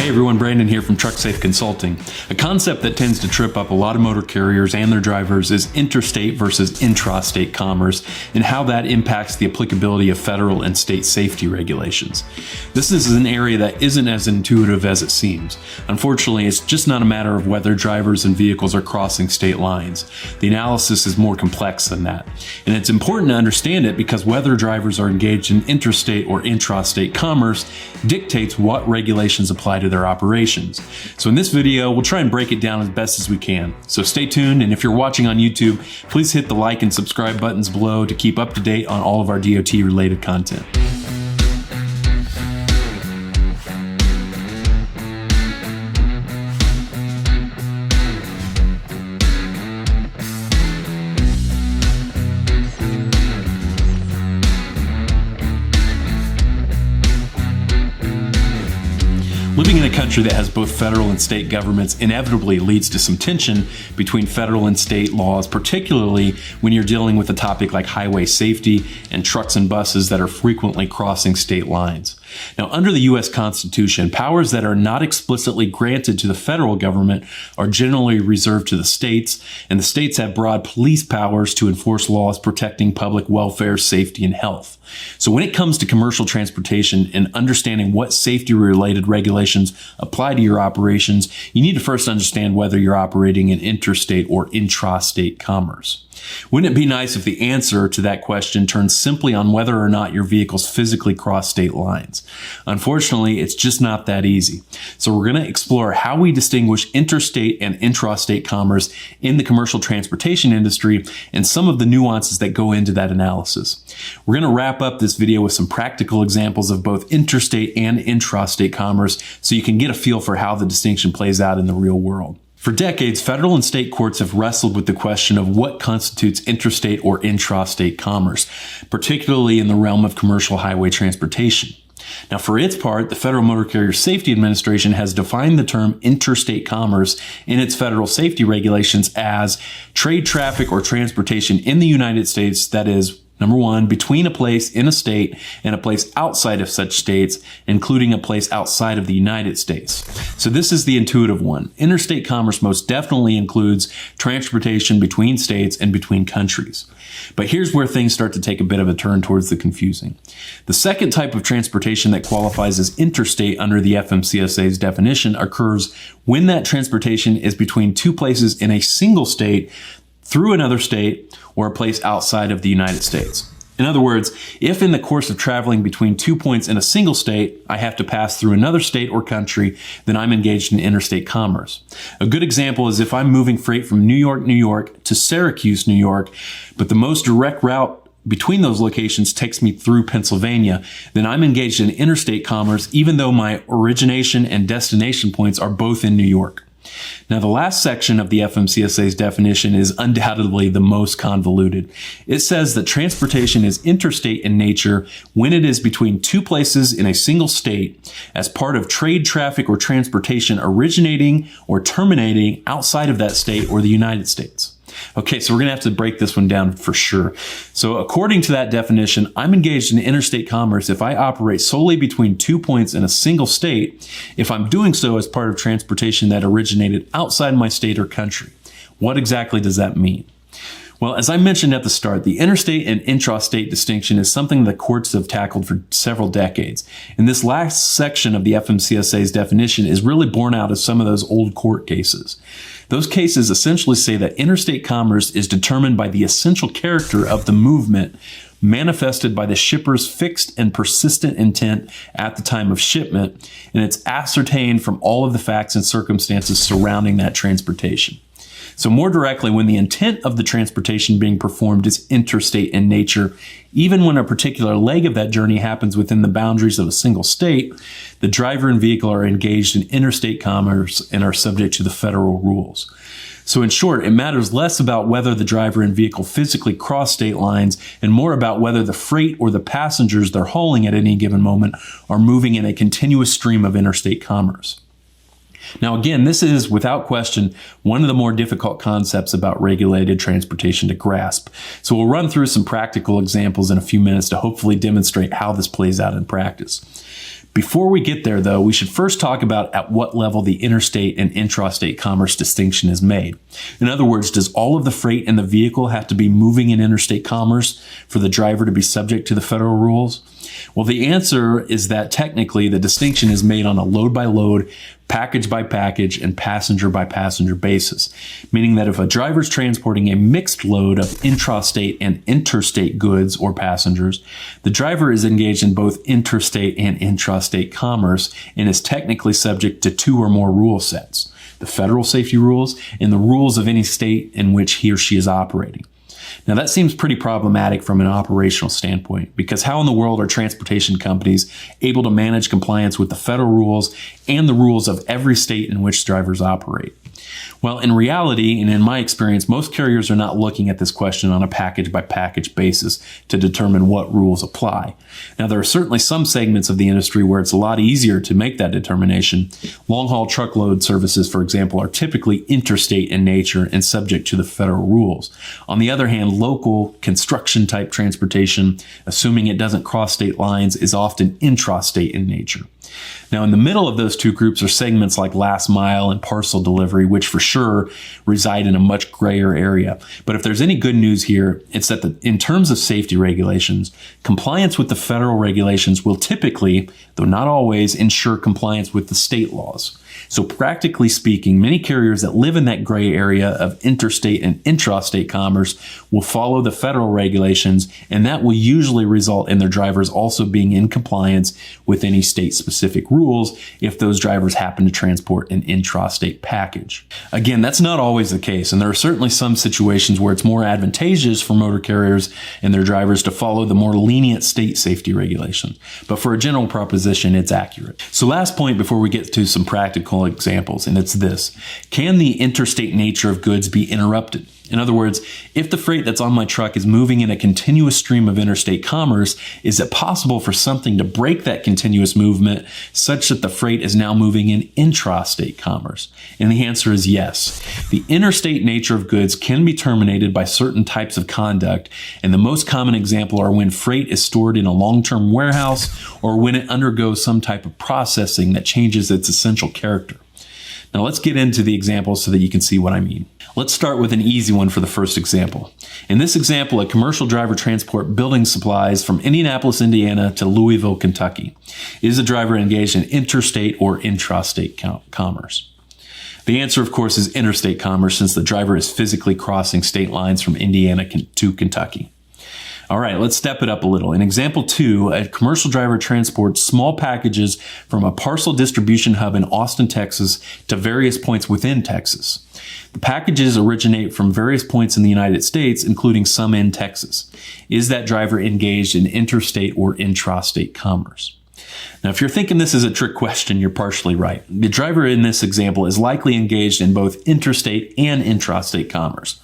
Hey everyone, Brandon here from Truck Safe Consulting. A concept that tends to trip up a lot of motor carriers and their drivers is interstate versus intrastate commerce and how that impacts the applicability of federal and state safety regulations. This is an area that isn't as intuitive as it seems. Unfortunately, it's just not a matter of whether drivers and vehicles are crossing state lines. The analysis is more complex than that. And it's important to understand it because whether drivers are engaged in interstate or intrastate commerce dictates what regulations apply to their operations. So in this video, we'll try and break it down as best as we can. So stay tuned, and if you're watching on YouTube, please hit the like and subscribe buttons below to keep up to date on all of our DOT related content. Living in a country that has both federal and state governments inevitably leads to some tension between federal and state laws, particularly when you're dealing with a topic like highway safety and trucks and buses that are frequently crossing state lines. Now, under the U.S. Constitution, powers that are not explicitly granted to the federal government are generally reserved to the states, and the states have broad police powers to enforce laws protecting public welfare, safety, and health. So when it comes to commercial transportation and understanding what safety-related regulations apply to your operations, you need to first understand whether you're operating in interstate or intrastate commerce. Wouldn't it be nice if the answer to that question turns simply on whether or not your vehicles physically cross state lines? Unfortunately, it's just not that easy. So we're going to explore how we distinguish interstate and intrastate commerce in the commercial transportation industry and some of the nuances that go into that analysis. We're going to wrap up this video with some practical examples of both interstate and intrastate commerce so you can get a feel for how the distinction plays out in the real world. For decades, federal and state courts have wrestled with the question of what constitutes interstate or intrastate commerce, particularly in the realm of commercial highway transportation. Now, for its part, the Federal Motor Carrier Safety Administration has defined the term interstate commerce in its federal safety regulations as trade, traffic, or transportation in the United States that is, number one, between a place in a state and a place outside of such states, including a place outside of the United States. So this is the intuitive one. Interstate commerce most definitely includes transportation between states and between countries. But here's where things start to take a bit of a turn towards the confusing. The second type of transportation that qualifies as interstate under the FMCSA's definition occurs when that transportation is between two places in a single state through another state or a place outside of the United States. In other words, if in the course of traveling between 2 points in a single state, I have to pass through another state or country, then I'm engaged in interstate commerce. A good example is if I'm moving freight from New York, New York to Syracuse, New York, but the most direct route between those locations takes me through Pennsylvania, then I'm engaged in interstate commerce even though my origination and destination points are both in New York. Now, the last section of the FMCSA's definition is undoubtedly the most convoluted. It says that transportation is interstate in nature when it is between two places in a single state as part of trade, traffic, or transportation originating or terminating outside of that state or the United States. Okay, so we're going to have to break this one down for sure. So according to that definition, I'm engaged in interstate commerce if I operate solely between 2 points in a single state, if I'm doing so as part of transportation that originated outside my state or country. What exactly does that mean? Well, as I mentioned at the start, the interstate and intrastate distinction is something the courts have tackled for several decades. And this last section of the FMCSA's definition is really born out of some of those old court cases. Those cases essentially say that interstate commerce is determined by the essential character of the movement manifested by the shipper's fixed and persistent intent at the time of shipment, and it's ascertained from all of the facts and circumstances surrounding that transportation. So more directly, when the intent of the transportation being performed is interstate in nature, even when a particular leg of that journey happens within the boundaries of a single state, the driver and vehicle are engaged in interstate commerce and are subject to the federal rules. So in short, it matters less about whether the driver and vehicle physically cross state lines and more about whether the freight or the passengers they're hauling at any given moment are moving in a continuous stream of interstate commerce. Now, again, this is without question one of the more difficult concepts about regulated transportation to grasp. So we'll run through some practical examples in a few minutes to hopefully demonstrate how this plays out in practice. Before we get there, though, we should first talk about at what level the interstate and intrastate commerce distinction is made. In other words, does all of the freight in the vehicle have to be moving in interstate commerce for the driver to be subject to the federal rules? Well, the answer is that technically the distinction is made on a load-by-load, package-by-package, and passenger-by-passenger basis, meaning that if a driver is transporting a mixed load of intrastate and interstate goods or passengers, the driver is engaged in both interstate and intrastate commerce and is technically subject to two or more rule sets: the federal safety rules and the rules of any state in which he or she is operating. Now, that seems pretty problematic from an operational standpoint, because how in the world are transportation companies able to manage compliance with the federal rules and the rules of every state in which drivers operate? Well, in reality, and in my experience, most carriers are not looking at this question on a package-by-package basis to determine what rules apply. Now, there are certainly some segments of the industry where it's a lot easier to make that determination. Long-haul truckload services, for example, are typically interstate in nature and subject to the federal rules. On the other hand, local construction-type transportation, assuming it doesn't cross state lines, is often intrastate in nature. Now, in the middle of those two groups are segments like last mile and parcel delivery, which for sure reside in a much grayer area. But if there's any good news here, it's that in terms of safety regulations, compliance with the federal regulations will typically, though not always, ensure compliance with the state laws. So practically speaking, many carriers that live in that gray area of interstate and intrastate commerce will follow the federal regulations, and that will usually result in their drivers also being in compliance with any state-specific rules if those drivers happen to transport an intrastate package. Again, that's not always the case, and there are certainly some situations where it's more advantageous for motor carriers and their drivers to follow the more lenient state safety regulations. But for a general proposition, it's accurate. So last point before we get to some practical examples, and it's this: can the interstate nature of goods be interrupted? In other words, if the freight that's on my truck is moving in a continuous stream of interstate commerce, is it possible for something to break that continuous movement such that the freight is now moving in intrastate commerce? And the answer is yes. The interstate nature of goods can be terminated by certain types of conduct, and the most common example are when freight is stored in a long-term warehouse or when it undergoes some type of processing that changes its essential character. Now let's get into the examples so that you can see what I mean. Let's start with an easy one for the first example. In this example, a commercial driver transports building supplies from Indianapolis, Indiana to Louisville, Kentucky. Is the driver engaged in interstate or intrastate commerce? The answer, of course, is interstate commerce, since the driver is physically crossing state lines from Indiana to Kentucky. All right, let's step it up a little. In example 2, a commercial driver transports small packages from a parcel distribution hub in Austin, Texas to various points within Texas. The packages originate from various points in the United States, including some in Texas. Is that driver engaged in interstate or intrastate commerce? Now, if you're thinking this is a trick question, you're partially right. The driver in this example is likely engaged in both interstate and intrastate commerce.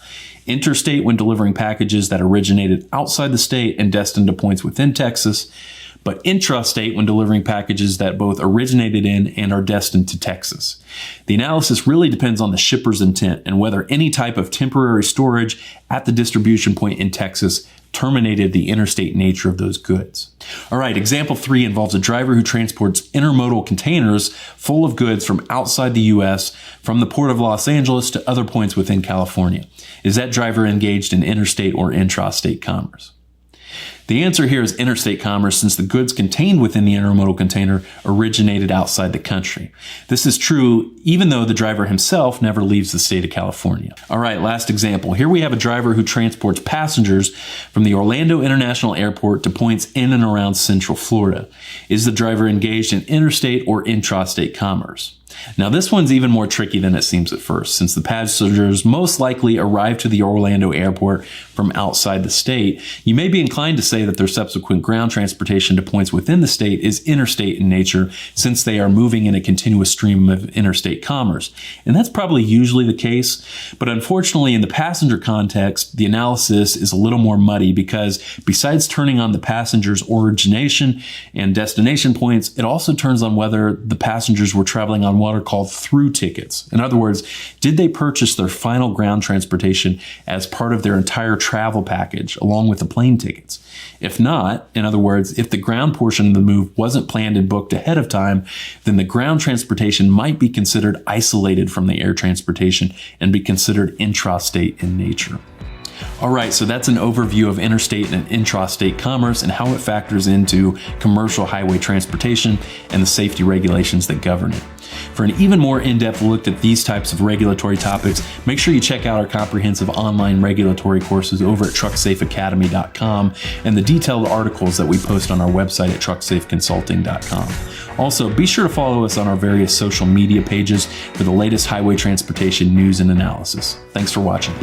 Interstate when delivering packages that originated outside the state and destined to points within Texas, but intrastate when delivering packages that both originated in and are destined to Texas. The analysis really depends on the shipper's intent and whether any type of temporary storage at the distribution point in Texas terminated the interstate nature of those goods. All right, example 3 involves a driver who transports intermodal containers full of goods from outside the U.S. from the port of Los Angeles to other points within California. Is that driver engaged in interstate or intrastate commerce? The answer here is interstate commerce, since the goods contained within the intermodal container originated outside the country. This is true even though the driver himself never leaves the state of California. All right, last example. Here we have a driver who transports passengers from the Orlando International Airport to points in and around Central Florida. Is the driver engaged in interstate or intrastate commerce? Now, this one's even more tricky than it seems at first, since the passengers most likely arrive to the Orlando airport from outside the state. You may be inclined to say that their subsequent ground transportation to points within the state is interstate in nature, since they are moving in a continuous stream of interstate commerce. And that's probably usually the case, but unfortunately in the passenger context, the analysis is a little more muddy, because besides turning on the passenger's origination and destination points, it also turns on whether the passengers were traveling on what are called through tickets. In other words, did they purchase their final ground transportation as part of their entire travel package along with the plane tickets? If not, in other words, if the ground portion of the move wasn't planned and booked ahead of time, then the ground transportation might be considered isolated from the air transportation and be considered intrastate in nature. All right, so that's an overview of interstate and intrastate commerce and how it factors into commercial highway transportation and the safety regulations that govern it. For an even more in-depth look at these types of regulatory topics, make sure you check out our comprehensive online regulatory courses over at trucksafeacademy.com and the detailed articles that we post on our website at trucksafeconsulting.com. Also, be sure to follow us on our various social media pages for the latest highway transportation news and analysis. Thanks for watching.